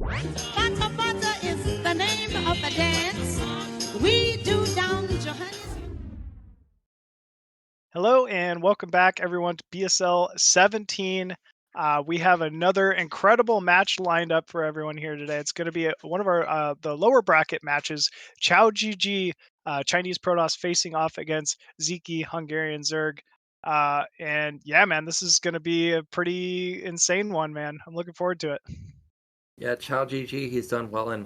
Bata Bata is the name of the dance we do down Johannesburg. Hello and welcome back, everyone, to BSL 17. We have another incredible match lined up for everyone here today. It's going to be one of our the lower bracket matches. QiaoGeGe, Chinese Protoss, facing off against Sziky, Hungarian Zerg. And yeah, man, this is going to be a pretty insane one, man. I'm looking forward to it. Yeah, QiaoGeGe, he's done well in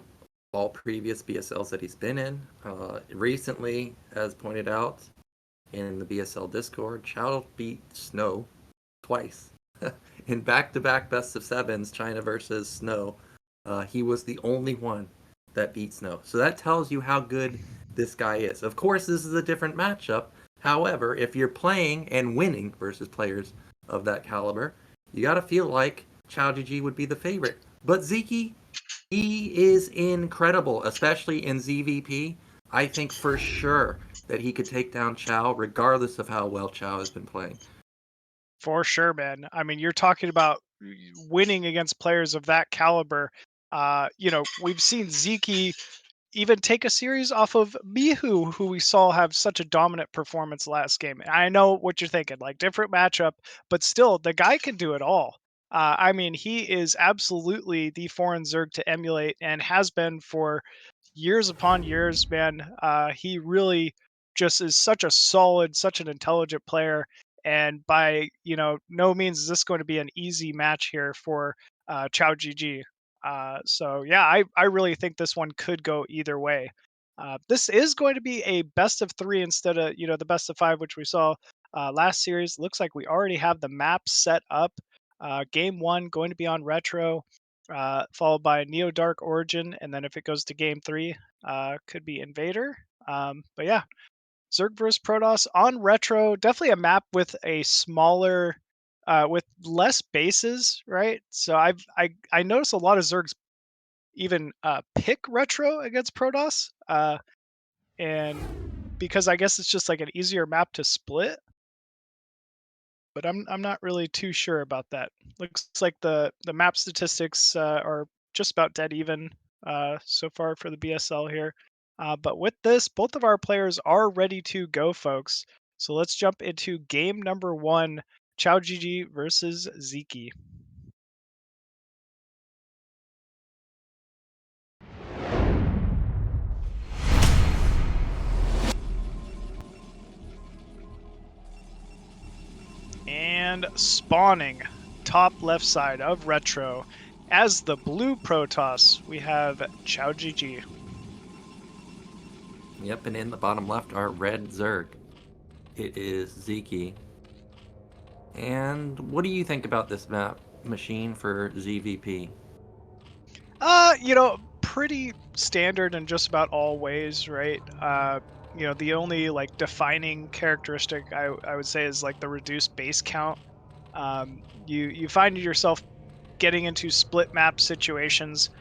all previous BSLs that he's been in. Recently, as pointed out in the BSL Discord, Qiao beat Snow twice. In back-to-back best of sevens, China versus Snow, he was the only one that beat Snow. So that tells you how good this guy is. Of course, this is a different matchup. However, if you're playing and winning versus players of that caliber, you got to feel like QiaoGeGe would be the favorite. But Sziky, he is incredible, especially in ZVP. I think for sure that he could take down Qiao regardless of how well Qiao has been playing. For sure, man. I mean, you're talking about winning against players of that caliber. We've seen Sziky even take a series off of Mihu, who we saw have such a dominant performance last game. I know what you're thinking, like different matchup, but still, the guy can do it all. I mean, he is absolutely the foreign Zerg to emulate and has been for years upon years, man. He really just is such a solid, such an intelligent player. And by, no means is this going to be an easy match here for QiaoGeGe. So yeah, I really think this one could go either way. This is going to be a best of 3 instead of the best of 5, which we saw last series. Looks like we already have the map set up. Game 1 going to be on Retro, followed by Neo Dark Origin, and then if it goes to Game 3, could be Invader. But yeah, Zerg vs Protoss on Retro, definitely a map with a smaller with less bases, right? So I noticed a lot of Zergs even pick Retro against Protoss, and because I guess it's just like an easier map to split. But I'm not really too sure about that. Looks like the map statistics are just about dead even so far for the BSL here. But with this, both of our players are ready to go, folks. So let's jump into game number 1, QiaoGeGe versus Sziky. And spawning top left side of Retro as the blue Protoss, we have QiaoGeGe. Yep, and in the bottom left are red Zerg. It is Sziky. And what do you think about this map machine for ZVP? Pretty standard in just about all ways, right? The only like defining characteristic I would say is like the reduced base count. You find yourself getting into split map situations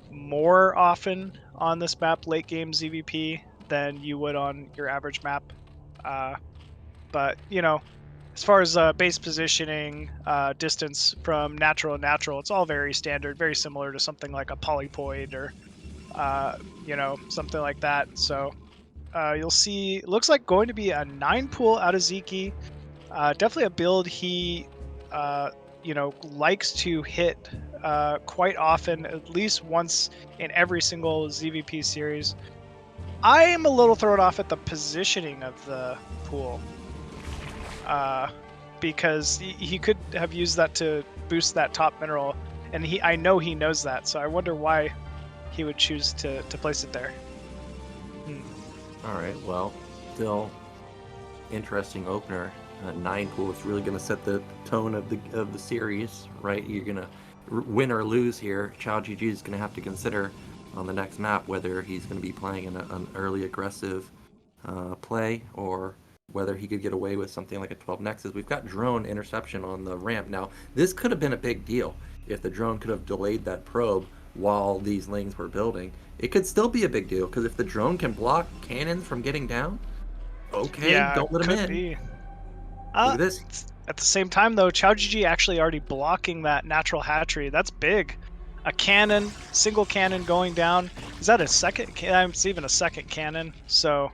more often on this map late game ZVP than you would on your average map. But as far as base positioning, distance from natural to natural, it's all very standard, very similar to something like a polypoid or something like that. So you'll see, it looks like going to be a 9 pool out of Sziky. Definitely a build he likes to hit quite often, at least once in every single ZVP series. I am a little thrown off at the positioning of the pool. Because he could have used that to boost that top mineral, and I know he knows that, so I wonder why he would choose to place it there. All right, well, still interesting opener. 9 pool is really going to set the tone of the series, right? You're going to win or lose here. QiaoGeGe is going to have to consider on the next map whether he's going to be playing an early aggressive play or whether he could get away with something like a 12 Nexus. We've got drone interception on the ramp. Now, this could have been a big deal if the drone could have delayed that probe while these lanes were building. It could still be a big deal, because if the drone can block cannons from getting down, okay, Yeah, don't let him in. Be. Look at this. At the same time, though, QiaoGeGe actually already blocking that natural hatchery. That's big. a cannon, single cannon going down. Is that a second? It's even a second cannon. So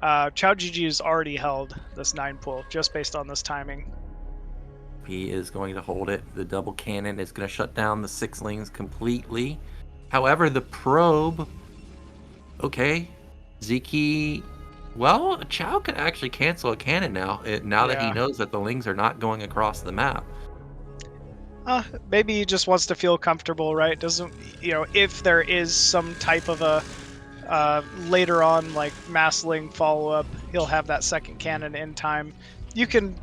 QiaoGeGe has already held this 9 pool just based on this timing. He is going to hold it. The double cannon is going to shut down the 6-lings completely. However, the probe... Okay. Sziky... Well, Qiao can actually cancel a cannon now, that he knows that the lings are not going across the map. Maybe he just wants to feel comfortable, right? Doesn't, if there is some type of a later on like massling follow-up, he'll have that second cannon in time. You can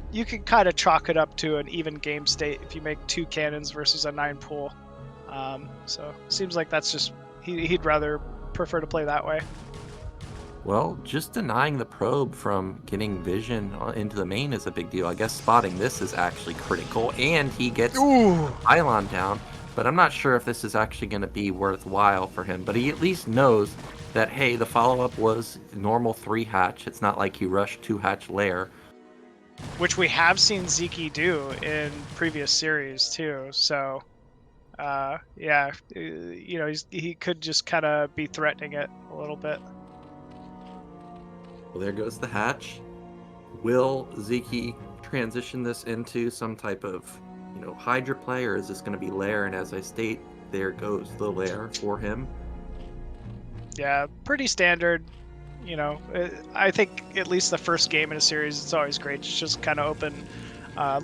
kind of chalk it up to an even game state if you make 2 cannons versus a 9 pool. So seems like that's just he'd rather prefer to play that way. Well, just denying the probe from getting vision into the main is a big deal. I guess spotting this is actually critical, and he gets pylon down, but I'm not sure if this is actually going to be worthwhile for him. But he at least knows that, hey, the follow-up was normal 3-hatch. It's not like he rushed 2-hatch lair. Which we have seen Sziky do in previous series, too. So, yeah, he could just kind of be threatening it a little bit. Well, there goes the hatch. Will Sziky transition this into some type of, Hydra play, or is this going to be lair? And as I state, there goes the lair for him. Yeah, pretty standard. I think at least the first game in a series, it's always great to just kind of open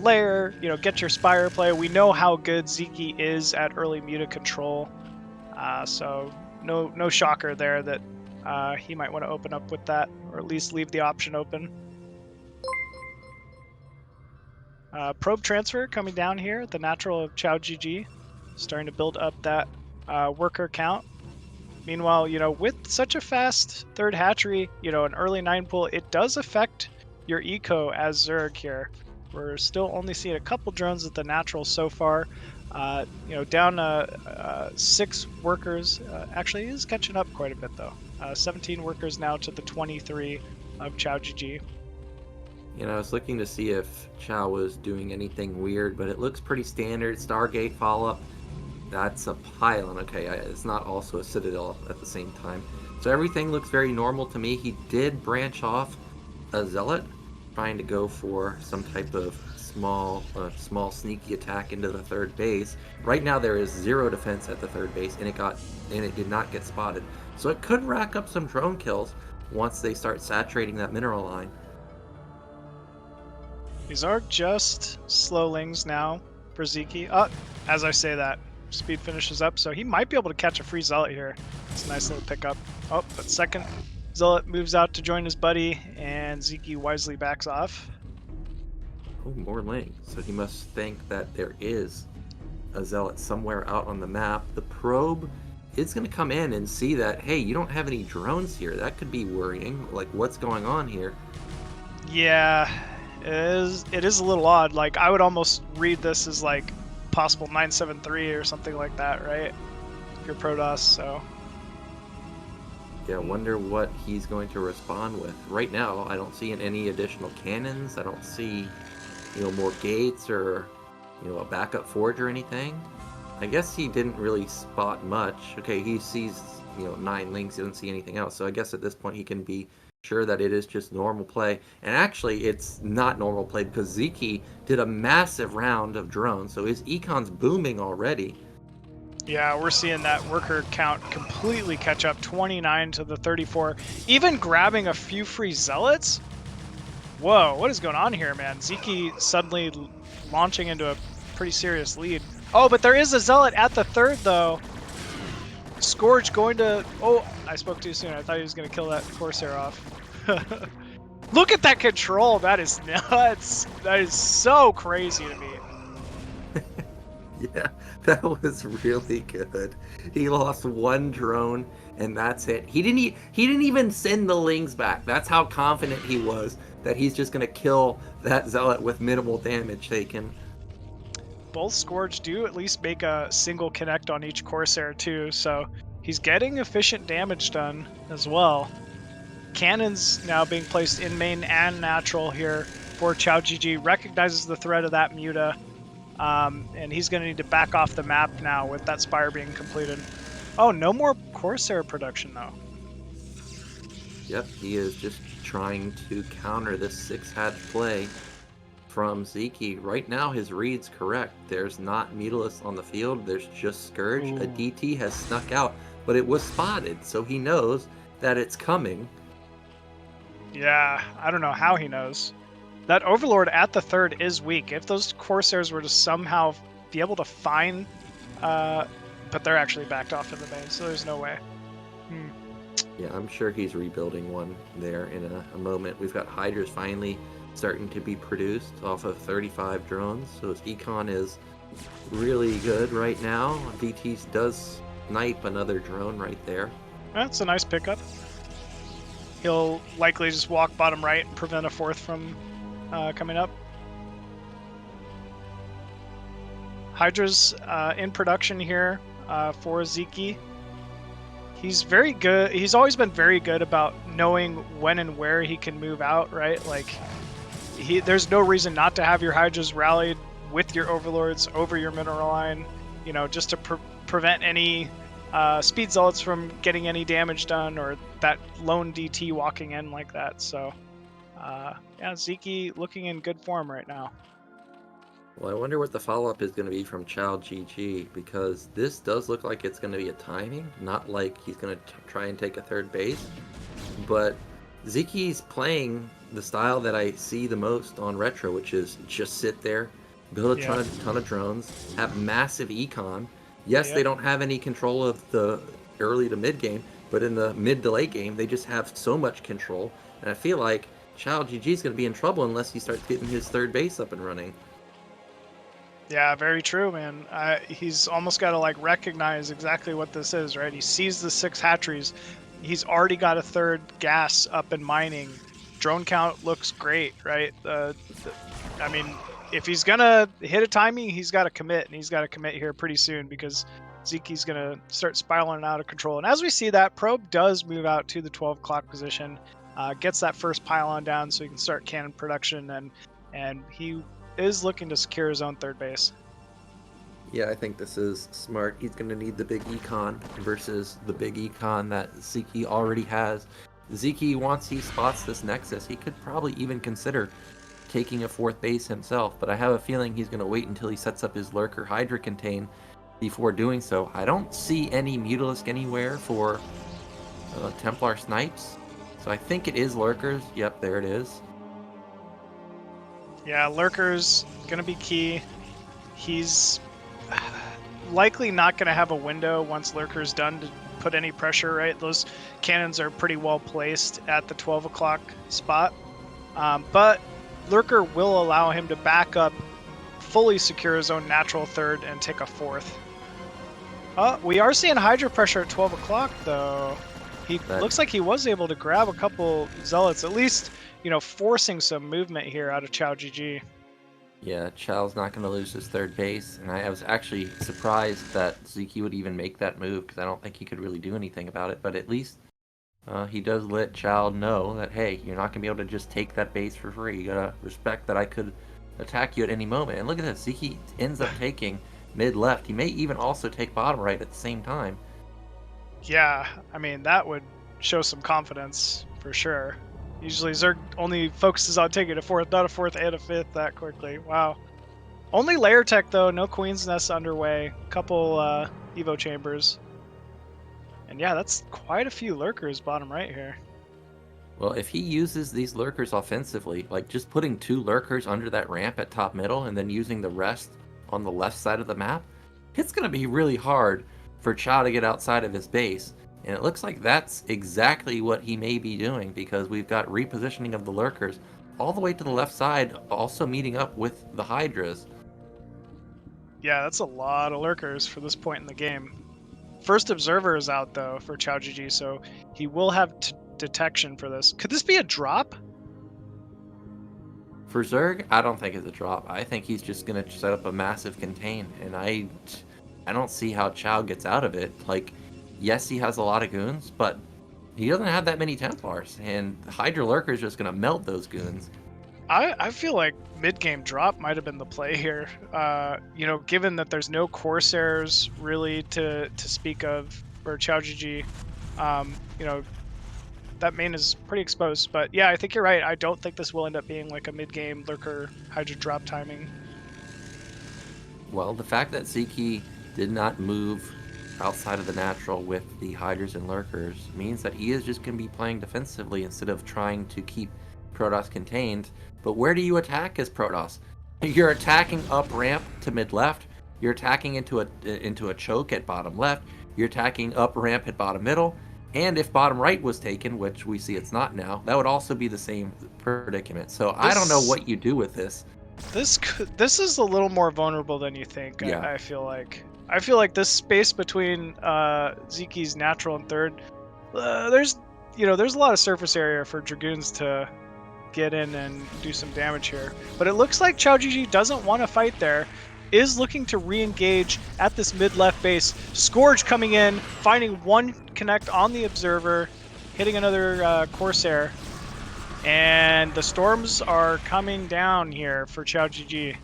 lair, get your Spire play. We know how good Sziky is at early muta control, so no shocker there that he might want to open up with that, or at least leave the option open. Probe transfer coming down here, the natural of QiaoGeGe, starting to build up that worker count. Meanwhile, with such a fast 3rd hatchery, an early 9 pool, it does affect your eco as Zerg here. We're still only seeing a couple drones at the natural so far. Down 6 workers. Actually, is catching up quite a bit though. 17 workers now to the 23 of QiaoGeGe. I was looking to see if Qiao was doing anything weird, but it looks pretty standard. Stargate follow-up. That's a pylon. Okay, it's not also a citadel at the same time. So everything looks very normal to me. He did branch off a zealot, trying to go for some type of small sneaky attack into the 3rd base. Right now there is 0 defense at the 3rd base, and it did not get spotted. So it could rack up some drone kills once they start saturating that mineral line. These are just slowlings now for Sziky. As I say that, speed finishes up, so he might be able to catch a free zealot here. It's a nice little pickup. But second zealot moves out to join his buddy, and Sziky wisely backs off. Oh, more link. So he must think that there is a zealot somewhere out on the map. The probe is going to come in and see that, hey, you don't have any drones here. That could be worrying. Like, what's going on here? Yeah, it is a little odd. Like, I would almost read this as like possible 973 or something like that, right? If you're Protoss, so. Yeah, wonder what he's going to respond with. Right now, I don't see any additional cannons. I don't see, more gates or, a backup forge or anything. I guess he didn't really spot much. Okay, he sees, 9 links. He doesn't see anything else. So I guess at this point he can be sure that it is just normal play. And actually, it's not normal play because Sziky did a massive round of drones. So his econ's booming already. Yeah, we're seeing that worker count completely catch up, 29 to the 34. Even grabbing a few free zealots? Whoa, what is going on here, man? Sziky suddenly launching into a pretty serious lead. Oh, but there is a zealot at the 3rd, though. Scourge going to... Oh, I spoke too soon. I thought he was going to kill that Corsair off. Look at that control. That is nuts. That is so crazy to me. Yeah, that was really good. He lost 1 drone, and that's it. He didn't even send the lings back. That's how confident he was that he's just going to kill that zealot with minimal damage taken. Both Scourge do at least make a single connect on each Corsair too, so he's getting efficient damage done as well. Cannons now being placed in main and natural here for QiaoGeGe. Recognizes the threat of that muta. And he's going to need to back off the map now with that spire being completed. Oh, no more Corsair production though. Yep, he is just trying to counter this 6-hatch play from Sziky. Right now, his read's correct. There's not Mutalisk on the field. There's just Scourge. Ooh. A DT has snuck out, but it was spotted, so he knows that it's coming. Yeah, I don't know how he knows. That Overlord at the 3rd is weak. If those Corsairs were to somehow be able to find... but they're actually backed off in the base, so there's no way. Yeah, I'm sure he's rebuilding one there in a moment. We've got Hydras finally starting to be produced off of 35 drones, so his econ is really good right now. DT does snipe another drone right there. That's a nice pickup. He'll likely just walk bottom right and prevent a 4th from coming up. Hydra's in production here for Sziky. He's very good. He's always been very good about knowing when and where he can move out, right? Like, there's no reason not to have your Hydras rallied with your Overlords over your mineral line, you know, just to prevent any speed zealots from getting any damage done, or that lone DT walking in like that. So, yeah, Sziky looking in good form right now. Well, I wonder what the follow-up is going to be from QiaoGeGe, because this does look like it's going to be a timing, not like he's going to try and take a 3rd base. But Sziky's playing the style that I see the most on Retro, which is just sit there, build a ton of drones, have massive econ. Yes, they don't have any control of the early to mid game, but in the mid to late game, they just have so much control. And I feel like QiaoGeGe is going to be in trouble unless he starts getting his 3rd base up and running. Yeah, very true, man. He's almost got to like recognize exactly what this is, right? He sees the 6 hatcheries. He's already got a 3rd gas up and mining. Drone count looks great, right? I mean, if he's gonna hit a timing, he's got to commit, and he's got to commit here pretty soon, because Sziky's gonna start spiraling out of control. And as we see, that probe does move out to the 12 o'clock position, gets that first pylon down so he can start cannon production, and he is looking to secure his own 3rd base. Yeah, I think this is smart. He's going to need the big econ versus the big econ that Sziky already has. Sziky, once he spots this Nexus, he could probably even consider taking a 4th base himself, but I have a feeling he's going to wait until he sets up his Lurker Hydra contain before doing so. I don't see any Mutalisk anywhere for Templar snipes, so I think it is Lurkers. Yep, there it is. Yeah, Lurker's gonna be key. He's likely not gonna have a window once Lurker's done to put any pressure, right? Those cannons are pretty well placed at the 12 o'clock spot. But Lurker will allow him to back up, fully secure his own natural 3rd, and take a 4th. We are seeing Hydra pressure at 12 o'clock, though. Looks like he was able to grab a couple Zealots, at least, you know, forcing some movement here out of QiaoGeGe. Yeah, Chao's not going to lose his 3rd base, and I was actually surprised that Sziky would even make that move, because I don't think he could really do anything about it, but at least he does let Chao know that, hey, you're not going to be able to just take that base for free. You got to respect that I could attack you at any moment. And look at this, Sziky ends up taking mid-left. He may even also take bottom right at the same time. Yeah, I mean, that would show some confidence, for sure. Usually Zerg only focuses on taking a 4th, not a 4th and a 5th that quickly. Wow. Only layer tech, though. No Queen's Nest underway. Couple Evo chambers. And yeah, that's quite a few Lurkers bottom right here. Well, if he uses these Lurkers offensively, like just putting 2 Lurkers under that ramp at top middle and then using the rest on the left side of the map, it's going to be really hard for Chao to get outside of his base. And it looks like that's exactly what he may be doing, because we've got repositioning of the Lurkers all the way to the left side, also meeting up with the Hydras. Yeah, that's a lot of Lurkers for this point in the game. First Observer is out, though, for QiaoGeGe, so he will have detection for this. Could this be a drop? For Zerg, I don't think it's a drop. I think he's just going to set up a massive contain, and I don't see how Chao gets out of it. Like, yes, he has a lot of goons, but he doesn't have that many Templars, and Hydra Lurker is just going to melt those goons. I feel like mid-game drop might have been the play here. You know, given that there's no Corsairs really to speak of for QiaoGeGe, you know, that main is pretty exposed. But yeah, I think you're right. I don't think this will end up being like a mid-game lurker Hydra drop timing. Well, the fact that Sziky did not move outside of the natural with the Hydras and Lurkers means that he is just going to be playing defensively instead of trying to keep Protoss contained. But where do you attack as Protoss? You're attacking up ramp to mid left. You're attacking into a choke at bottom left. You're attacking up ramp at bottom middle. And if bottom right was taken, which we see it's not now, that would also be the same predicament. So I don't know what you do with this. This is a little more vulnerable than you think. Yeah. I feel like. I feel like this space between Zyky's natural and third, there's a lot of surface area for Dragoons to get in and do some damage here. But it looks like QiaoGeGe doesn't want to fight there, is looking to re-engage at this mid-left base. Scourge coming in, finding one connect on the Observer, hitting another Corsair. And the storms are coming down here for QiaoGeGe.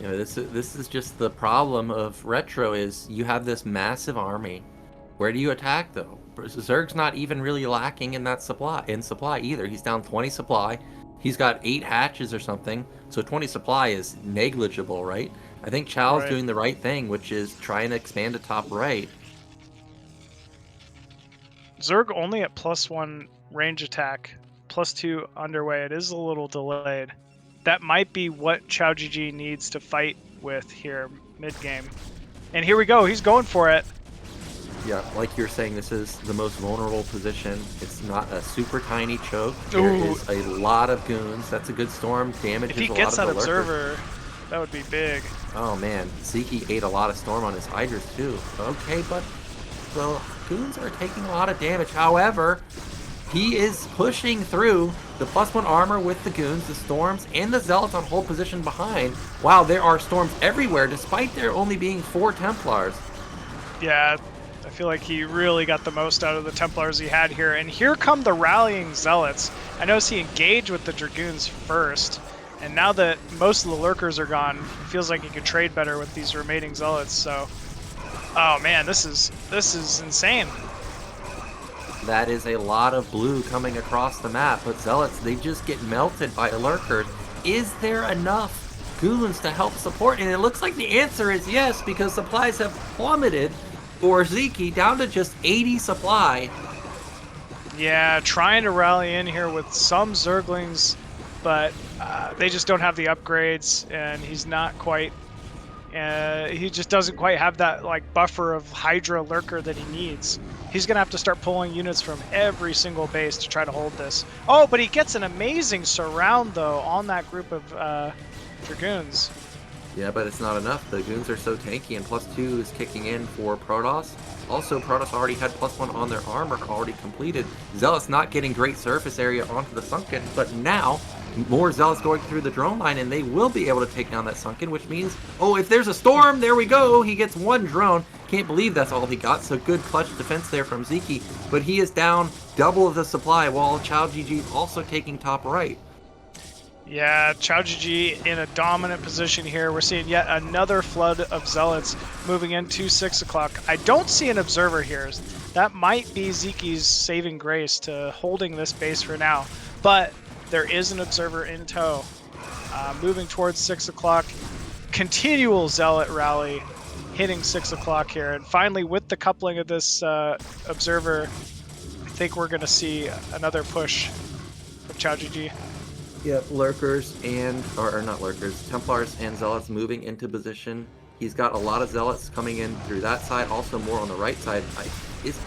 You know, this is just the problem of Retro is you have this massive army. Where do you attack though? Zerg's not even really lacking in supply either. He's down 20 supply. He's got 8 hatches or something. So 20 supply is negligible, right? I think Chao's doing the right thing, which is trying to expand to top right. Zerg only at +1 range attack, +2 underway. It is a little delayed. That might be what QiaoGeGe needs to fight with here mid-game. And here we go. He's going for it. Yeah, like you're saying, this is the most vulnerable position. It's not a super tiny choke. There is a lot of goons. That's a good storm. Damages a lot of the lurkers. If he gets that Observer, that would be big. Oh man, Sziky ate a lot of storm on his Hydras too. Okay, but the goons are taking a lot of damage. However, he is pushing through the +1 armor with the goons, the storms, and the zealots on hold position behind. Wow, there are storms everywhere, despite there only being 4 Templars. Yeah, I feel like he really got the most out of the Templars he had here. And here come the rallying zealots. I noticed he engaged with the Dragoons first. And now that most of the lurkers are gone, it feels like he could trade better with these remaining zealots. So, oh man, this is insane. That is a lot of blue coming across the map, but zealots, they just get melted by lurkers. Is there enough goons to help support? And it looks like the answer is yes, because supplies have plummeted for Sziky down to just 80 supply. Yeah, trying to rally in here with some Zerglings, but they just don't have the upgrades, and he's not quite. He just doesn't quite have that like buffer of Hydra lurker that he needs. He's gonna have to start pulling units from every single base to try to hold this. Oh, but he gets an amazing surround though on that group of Dragoons. Yeah, but it's not enough. The goons are so tanky, and +2 is kicking in for Protoss. Also, Protoss already had +1 on their armor already completed. Zealots not getting great surface area onto the Sunken, but now more Zealots going through the drone line, and they will be able to take down that Sunken, which means, oh, if there's a storm, there we go. He gets 1 drone. Can't believe that's all he got, so good clutch defense there from Sziky, but he is down double of the supply, while QiaoGeGe is also taking top right. Yeah, QiaoGeGe in a dominant position here. We're seeing yet another flood of zealots moving into 6 o'clock. I don't see an Observer here. That might be Zyky's saving grace to holding this base for now, but there is an Observer in tow. Moving towards 6 o'clock. Continual zealot rally hitting 6 o'clock here. And finally, with the coupling of this Observer, I think we're going to see another push from QiaoGeGe. Yep, lurkers or not lurkers, Templars and zealots moving into position. He's got a lot of zealots coming in through that side, also more on the right side.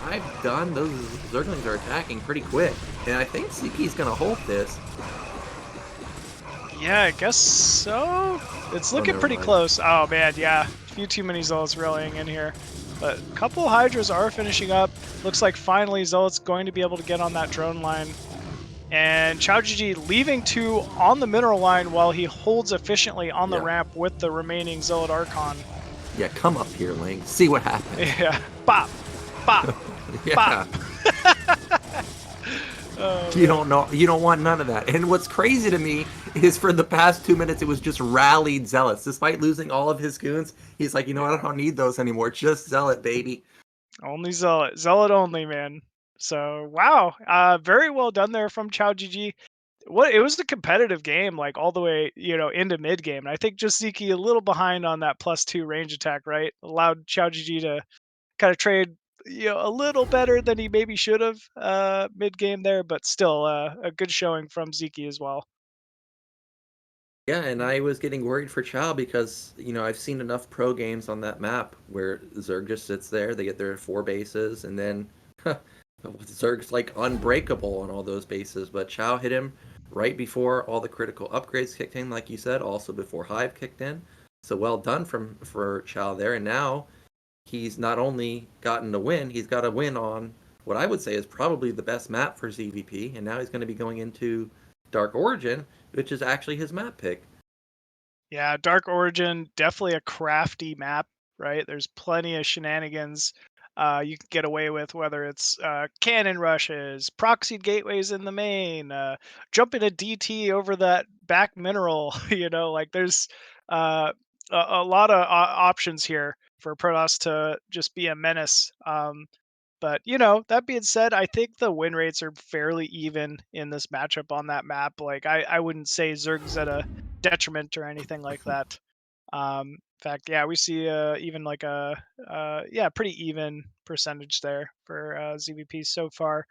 I've done, those Zerglings are attacking pretty quick, and I think Sziky's gonna hold this. Yeah, I guess so. It's looking pretty close. Oh man, yeah, a few too many zealots rallying in here. But a couple Hydras are finishing up. Looks like finally Zealot's going to be able to get on that drone line. And QiaoGeGe leaving 2 on the mineral line while he holds efficiently on the ramp with the remaining Zealot Archon. Yeah, come up here, Ling. See what happens. Yeah, bop, bop, bop. You don't know. You don't want none of that. And what's crazy to me is for the past 2 minutes, it was just rallied zealots. Despite losing all of his goons, he's like, you know what? I don't need those anymore. Just zealot, baby. Only Zealot. Zealot only, man. So, wow. Very well done there from QiaoGeGe. It was a competitive game, like all the way, into mid game. And I think just Sziky a little behind on that +2 range attack, right? Allowed QiaoGeGe to kind of trade, a little better than he maybe should have mid game there, but still a good showing from Sziky as well. Yeah, and I was getting worried for Chow because, I've seen enough pro games on that map where Zerg just sits there, they get their 4 bases, and then Zerg's like unbreakable on all those bases. But Chow hit him right before all the critical upgrades kicked in, like you said, also before Hive kicked in. So well done for Chow there. And now he's not only gotten a win, he's got a win on what I would say is probably the best map for ZVP, and now he's going to be going into Dark Origin, which is actually his map pick. Yeah, Dark Origin, definitely a crafty map, right? There's plenty of shenanigans you can get away with, whether it's cannon rushes, proxied gateways in the main, jumping a DT over that back mineral, like there's a lot of options here for Protoss to just be a menace. But that being said, I think the win rates are fairly even in this matchup on that map. Like I wouldn't say Zerg's at a detriment or anything like that. In fact, yeah, we see even like a pretty even percentage there for ZVP so far.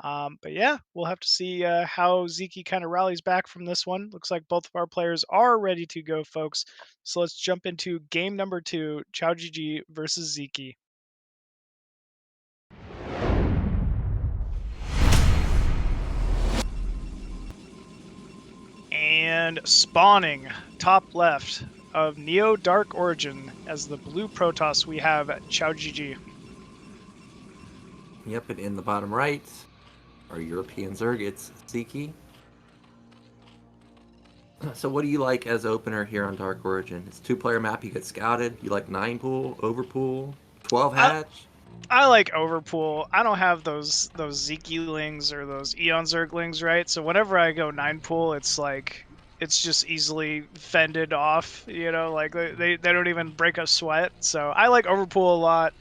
But yeah, we'll have to see how Sziky kind of rallies back from this one. Looks like both of our players are ready to go, folks. So let's jump into game number 2, QiaoGeGe versus Sziky. And spawning top left of Neo Dark Origin as the blue Protoss, we have QiaoGeGe. Yep, and in the bottom right, our European Zerg, it's Sziky. So what do you like as opener here on Dark Origin? It's a 2-player map, you get scouted. You like 9 pool, over pool, 12 hatch? I like overpool. I don't have those Zeke-lings or those Eon Zerglings, right? So whenever I go 9 pool, it's like it's just easily fended off. Like they don't even break a sweat. So I like overpool a lot.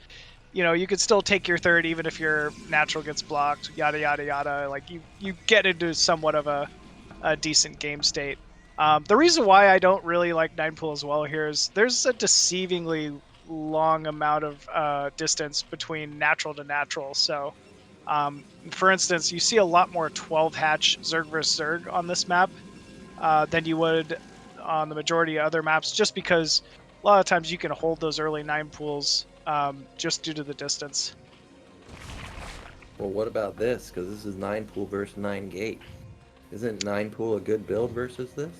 You could still take your third even if your natural gets blocked. Yada yada yada. Like you get into somewhat of a decent game state. The reason why I don't really like 9 pool as well here is there's a deceivingly long amount of distance between natural to natural. So, for instance, you see a lot more 12 hatch Zerg versus Zerg on this map than you would on the majority of other maps, just because a lot of times you can hold those early 9 pools just due to the distance. Well, what about this? Because this is 9 pool versus 9 gate. Isn't 9 pool a good build versus this?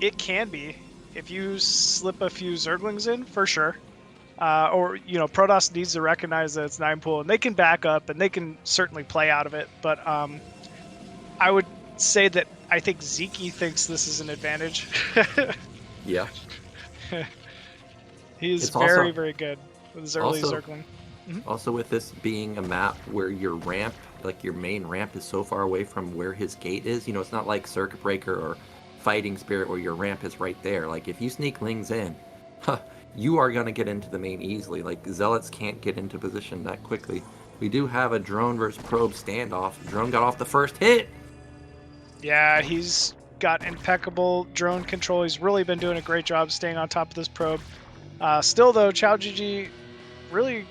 It can be if you slip a few Zerglings in, for sure. Or Protoss needs to recognize that it's 9 pool, and they can back up and they can certainly play out of it. But I would say that I think Sziky thinks this is an advantage. Yeah. He's It's very, also, very good with his early also, Zergling. also with this being a map where your ramp, like your main ramp, is so far away from where his gate is. It's not like Circuit Breaker or Fighting Spirit where your ramp is right there. Like if you sneak Lings in, you are going to get into the main easily. Like Zealots can't get into position that quickly. We do have a drone versus probe standoff. Drone got off the first hit. Yeah, he's got impeccable drone control. He's really been doing a great job staying on top of this probe. Still, though, QiaoGeGe really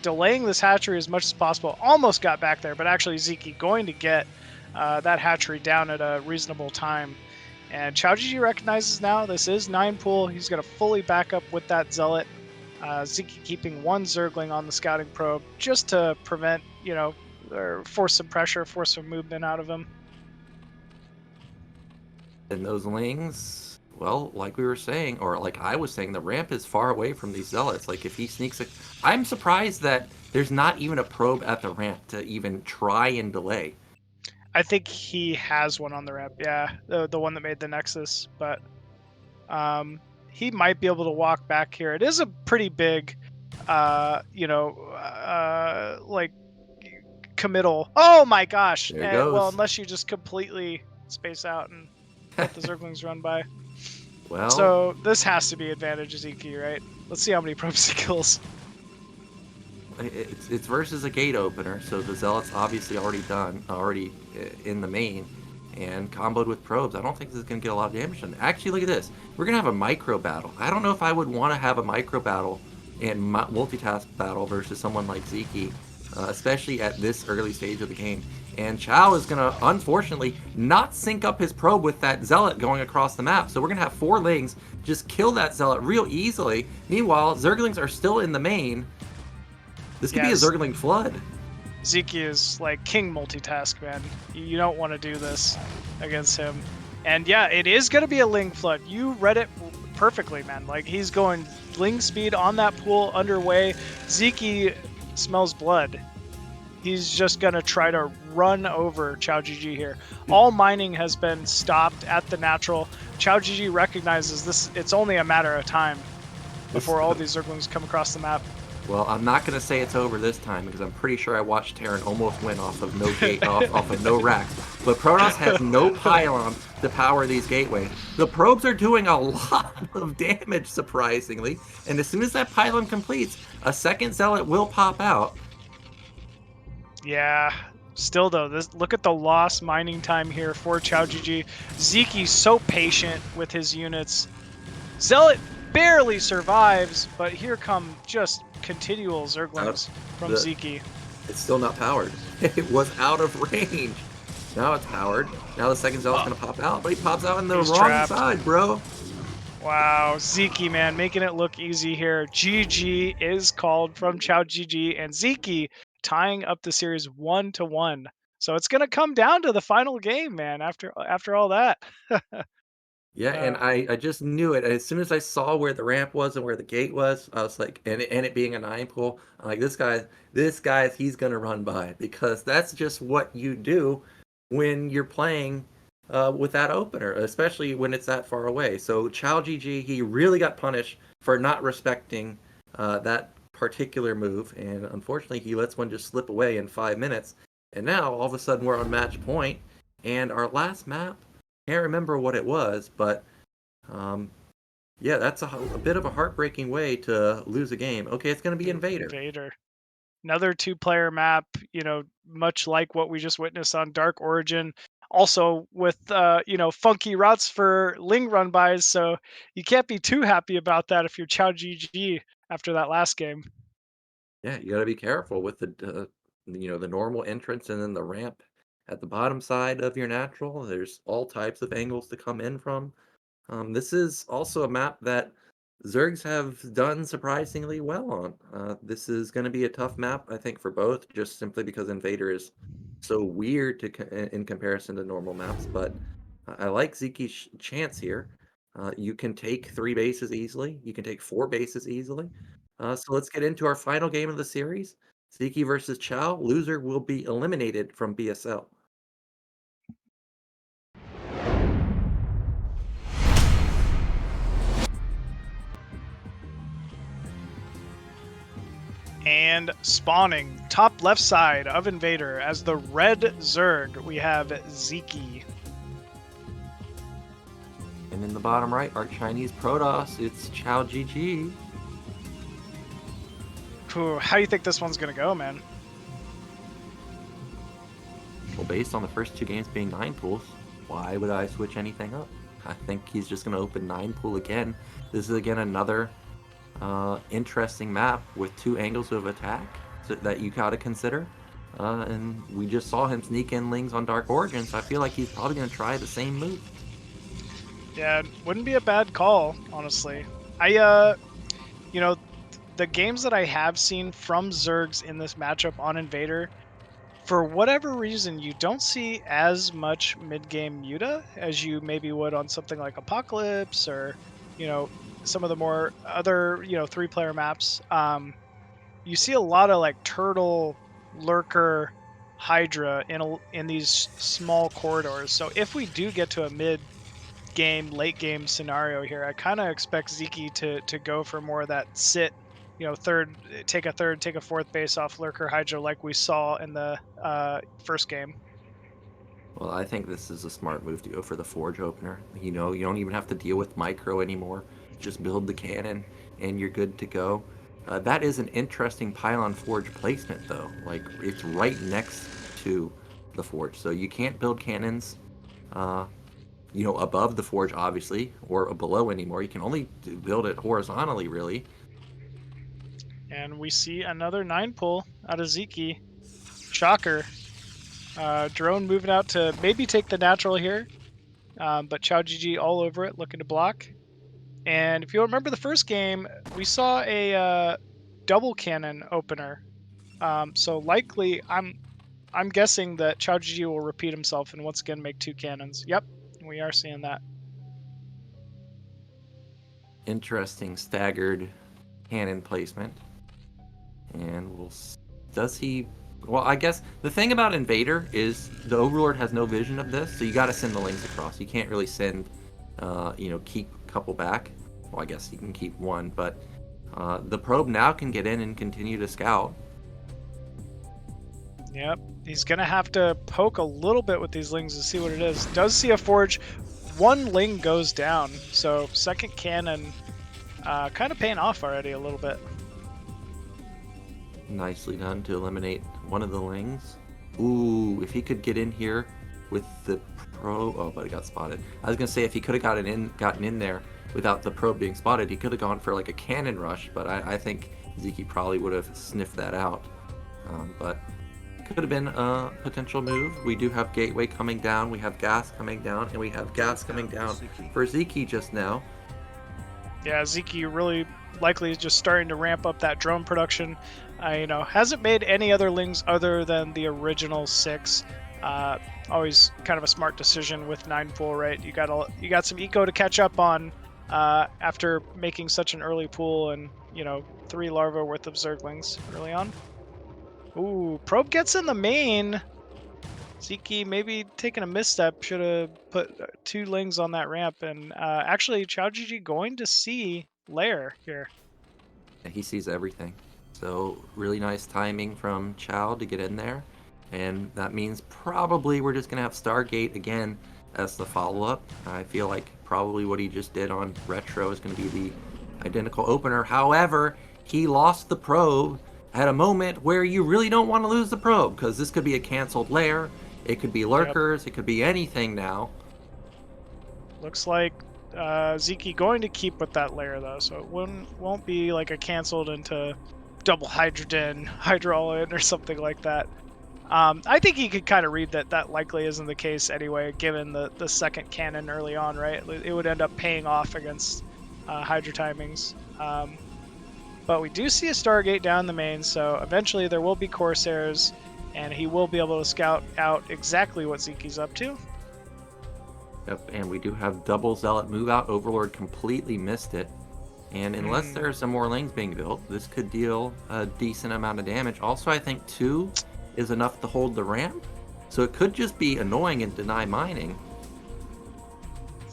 delaying this hatchery as much as possible. Almost got back there, but actually Sziky going to get that hatchery down at a reasonable time. And QiaoGeGe recognizes now this is 9 pool. He's going to fully back up with that Zealot. Sziky keeping 1 Zergling on the scouting probe just to prevent, or force some pressure, force some movement out of him. And those Lings, well, like we were saying, or like I was saying, the ramp is far away from these Zealots. Like if he sneaks I'm surprised that there's not even a probe at the ramp to even try and delay. I think he has one on the ramp, yeah, the one that made the Nexus, but he might be able to walk back here. It is a pretty big, like committal. Oh my gosh. There it goes. Well, unless you just completely space out and let the Zerglings run by. Well, So this has to be advantage Sziky, right? Let's see how many probes he kills. it's versus a gate opener, so the Zealot's obviously already in the main, and comboed with probes. I don't think this is going to get a lot of damage done. Actually, look at this. We're going to have a micro battle. I don't know if I would want to have a micro battle and multitask battle versus someone like Sziky, especially at this early stage of the game. And Qiao is going to, unfortunately, not sync up his probe with that Zealot going across the map. So we're going to have 4 Lings just kill that Zealot real easily. Meanwhile, Zerglings are still in the main. This could be a Zergling flood. Sziky is like king multitask, man. You don't want to do this against him. And yeah, it is going to be a Ling flood. You read it perfectly, man. Like, he's going Ling speed on that pool underway. Sziky smells blood. He's just going to try to run over QiaoGeGe here. All mining has been stopped at the natural. QiaoGeGe recognizes this. It's only a matter of time before all these Zerglings come across the map. Well, I'm not going to say it's over this time because I'm pretty sure I watched Terran almost win off of no gate, off of no racks. But Protoss has no pylon to power these gateways. The probes are doing a lot of damage, surprisingly. And as soon as that pylon completes, a second Zealot will pop out. Yeah. Still though, look at the lost mining time here for QiaoGeGe. Sziky's so patient with his units. Zealot barely survives, but here come just continual Zerglings from Sziky. It's still not powered. It was out of range. Now it's powered. Now the second Zealot's going to pop out, but he pops out on the wrong side, bro. Wow, Sziky, man, making it look easy here. GG is called from QiaoGeGe, and Sziky tying up the series 1-1. So it's going to come down to the final game, man, after all that. Yeah, and I just knew it. As soon as I saw where the ramp was and where the gate was, I was like, and it being a 9 pool, I'm like, this guy, he's going to run by, because that's just what you do when you're playing with that opener, especially when it's that far away. So QiaoGeGe, he really got punished for not respecting that particular move, and unfortunately he lets one just slip away in 5 minutes. And now all of a sudden we're on match point, and our last map, can't remember what it was, but yeah, that's a bit of a heartbreaking way to lose a game. Okay, it's going to be Invader. Another 2-player map, you know, much like what we just witnessed on Dark Origin. Also with, you know, funky routes for Ling run-bys, so you can't be too happy about that if you're QiaoGeGe after that last game. Yeah, you got to be careful with the normal entrance and then the ramp at the bottom side of your natural. There's all types of angles to come in from. This is also a map that Zergs have done surprisingly well on. This is going to be a tough map, I think, for both, just simply because Invader is so weird in comparison to normal maps. But I like Sziky's chance here. You can take 3 bases easily. You can take 4 bases easily. So let's get into our final game of the series. Sziky versus Qiao. Loser will be eliminated from BSL. And spawning top left side of Invader as the red Zerg, we have Sziky. And in the bottom right, our Chinese Protoss, it's QiaoGeGe. How do you think this one's going to go, man? Well, based on the first 2 games being 9 pools, why would I switch anything up? I think he's just going to open 9 pool again. This is, again, another interesting map with 2 angles of attack that you got to consider. And we just saw him sneak in Lings on Dark Origin, so I feel like he's probably going to try the same move. Yeah, wouldn't be a bad call, honestly. You know, the games that I have seen from Zergs in this matchup on Invader, for whatever reason, you don't see as much mid-game Muta as you maybe would on something like Apocalypse or, you know, some of the more other, you know, 3-player maps. You see a lot of like Turtle, Lurker, Hydra in these small corridors. So if we do get to a mid-game, late-game scenario here, I kind of expect Sziky to go for more of that sit you know, take a fourth base off Lurker Hydra like we saw in the first game. Well, I think this is a smart move to go for the Forge opener. You know, you don't even have to deal with micro anymore. Just build the cannon, and you're good to go. That is an interesting pylon Forge placement, though. Like, it's right next to the Forge, so you can't build cannons, you know, above the Forge, obviously, or below anymore. You can only build it horizontally, really. And we see another 9 pull out of Sziky. Shocker. Drone moving out to maybe take the natural here, but QiaoGeGe all over it, looking to block. And if you'll remember the first game, we saw a double cannon opener. So likely, I'm guessing that QiaoGeGe will repeat himself and once again make 2 cannons. Yep, we are seeing that. Interesting staggered cannon placement. And does he? Well, I guess the thing about Invader is the Overlord has no vision of this, so you got to send the lings across. You can't really send, you know, keep a couple back. Well, I guess you can keep one, but the probe now can get in and continue to scout. Yep, he's gonna have to poke a little bit with these lings to see what it is. Does see a Forge. 1 ling goes down, so second cannon kind of paying off already a little bit. Nicely done to eliminate one of the lings. Ooh, if he could get in here with the probe. Oh, but he got spotted. I was gonna say if he could have gotten in there without the probe being spotted, he could have gone for like a cannon rush. But I think Sziky probably would have sniffed that out. But could have been a potential move. We do have gateway coming down. We have gas coming down, and we have gas coming down for Sziky just now. Yeah, Sziky really likely is just starting to ramp up that drone production. You know, hasn't made any other lings other than the original 6. Always kind of a smart decision with 9 pool, right? You got some eco to catch up on after making such an early pool, and you know, 3 larvae worth of Zerglings early on. Ooh, probe gets in the main. Sziky maybe taking a misstep, should have put 2 lings on that ramp, and actually QiaoGeGe going to see Lair here. He sees everything. So really nice timing from Chow to get in there. And that means probably we're just going to have Stargate again as the follow-up. I feel like probably what he just did on Retro is going to be the identical opener. However, he lost the probe at a moment where you really don't want to lose the probe, because this could be a canceled lair. It could be lurkers. Yep. It could be anything now. Looks like Sziky going to keep with that layer though, so it won't be like a canceled into double Hydra all in or something like that. I think he could kind of read that likely isn't the case anyway, given the second cannon early on, right? It would end up paying off against Hydra timings. But we do see a Stargate down the main, so eventually there will be Corsairs, and he will be able to scout out exactly what Sziky's up to. Yep, and we do have double Zealot move out. Overlord completely missed it. And unless there are some more lings being built, this could deal a decent amount of damage. Also, I think 2 is enough to hold the ramp, so it could just be annoying and deny mining.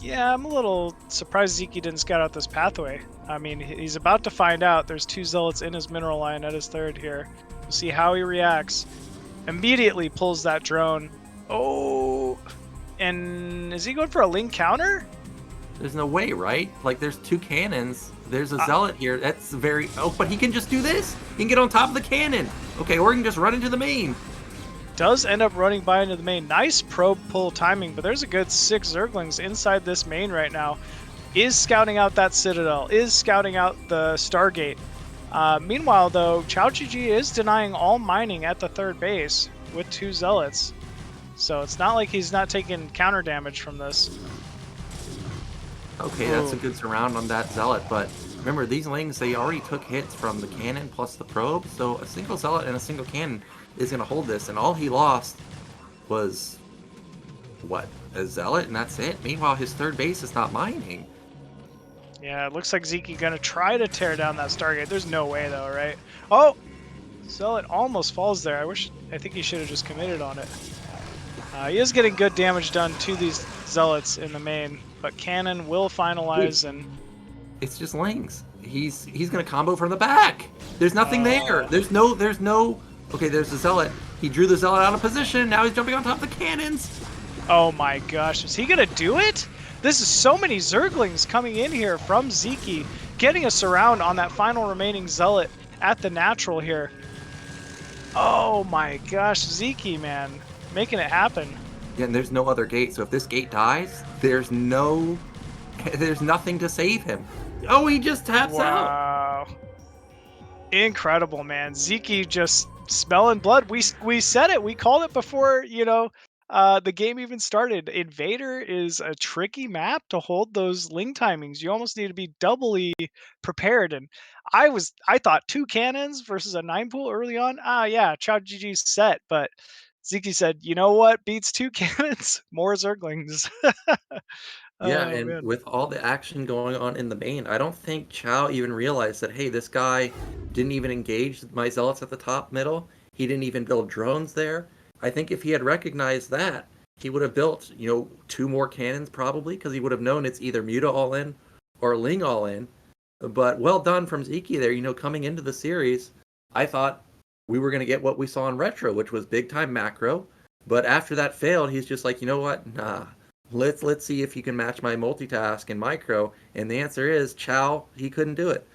Yeah, I'm a little surprised Sziky didn't scout out this pathway. I mean, he's about to find out. There's 2 Zealots in his mineral line at his 3rd here. We'll see how he reacts. Immediately pulls that drone. Oh, and is he going for a ling counter? There's no way, right? Like, there's 2 cannons. There's a Zealot here. That's very... Oh, but he can just do this. He can get on top of the cannon. Okay, or he can just run into the main. Does end up running by into the main. Nice probe pull timing, but there's a good 6 Zerglings inside this main right now. Is scouting out that Citadel. Is scouting out the Stargate. Meanwhile, though, QiaoGeGe is denying all mining at the 3rd base with 2 Zealots. So it's not like he's not taking counter damage from this. Okay, that's a good surround on that Zealot, but remember, these lings, they already took hits from the cannon plus the probe, so a single Zealot and a single cannon is going to hold this, and all he lost was, what, a Zealot, and that's it? Meanwhile, his 3rd base is not mining. Yeah, it looks like Sziky going to try to tear down that Stargate. There's no way, though, right? Oh! Zealot almost falls there. I think he should have just committed on it. He is getting good damage done to these Zealots in the main, but cannon will finalize. And it's just lings. he's gonna combo from the back. There's nothing there. There's no. Okay, there's the Zealot. He drew the Zealot out of position. Now he's jumping on top of the cannons. Oh my gosh, is he gonna do it? This is so many Zerglings coming in here from Sziky, getting a surround on that final remaining Zealot at the natural here. Oh my gosh, Sziky, man, making it happen. Yeah, and there's no other gate. So if this gate dies, there's nothing to save him. Oh, he just taps out. Wow. Incredible, man. Sziky just smelling blood. We said it. We called it before, the game even started. Invader is a tricky map to hold those ling timings. You almost need to be doubly prepared. And I thought 2 cannons versus a 9 pool early on. Yeah, QiaoGeGe's set, but Sziky said, you know what beats 2 cannons? More Zerglings. Yeah, Oh, and man. with all the action going on in the main, I don't think Qiao even realized that, hey, this guy didn't even engage my Zealots at the top middle. He didn't even build drones there. I think if he had recognized that, he would have built, 2 more cannons probably, because he would have known it's either Muta all in or Ling all in. But well done from Sziky there, coming into the series. I thought we were going to get what we saw in Retro, which was big time macro. But after that failed, he's just like, you know what? Nah. Let's see if you can match my multitask and micro. And the answer is Qiao, he couldn't do it.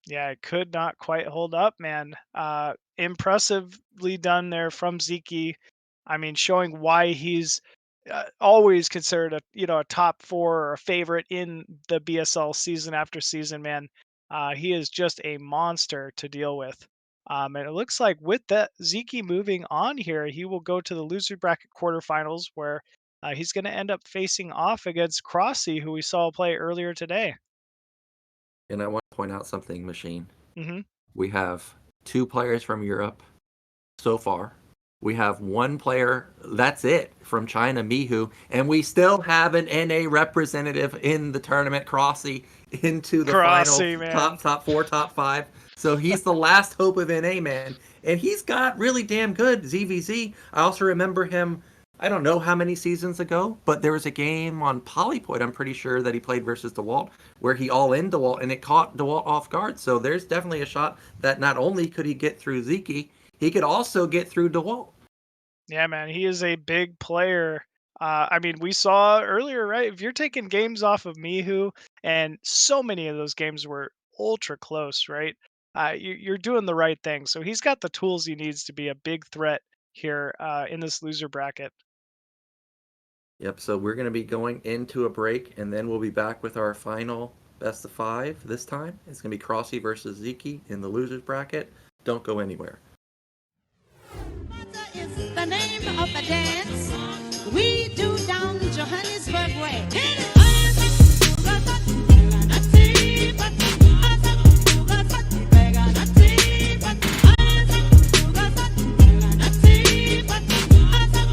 Yeah, it could not quite hold up, man. Impressively done there from Sziky. I mean, showing why he's always considered a top 4 or a favorite in the BSL season after season, man. He is just a monster to deal with. And it looks like with that Sziky moving on here, he will go to the loser bracket quarterfinals where he's going to end up facing off against Crossy, who we saw play earlier today. And I want to point out something, Machine. Mm-hmm. We have 2 players from Europe so far. We have 1 player, that's it, from China, Mihu, and we still have an NA representative in the tournament, Crossy, into the Crossy, final man. top 4, top 5. So he's the last hope of NA, man. And he's got really damn good ZVZ. I also remember him, I don't know how many seasons ago, but there was a game on Polypoid, I'm pretty sure, that he played versus DeWalt, where he all-in DeWalt, and it caught DeWalt off guard. So there's definitely a shot that not only could he get through Sziky, he could also get through DeWalt. Yeah, man, he is a big player. I mean, we saw earlier, right? If you're taking games off of Mihu, and so many of those games were ultra close, right? You're doing the right thing. So he's got the tools he needs to be a big threat here in this loser bracket. Yep, so we're going to be going into a break, and then we'll be back with our final best of 5 this time. It's going to be Crossy versus Sziky in the losers bracket. Don't go anywhere. Is the name of the dance we do down Johannesburg way. Hit it!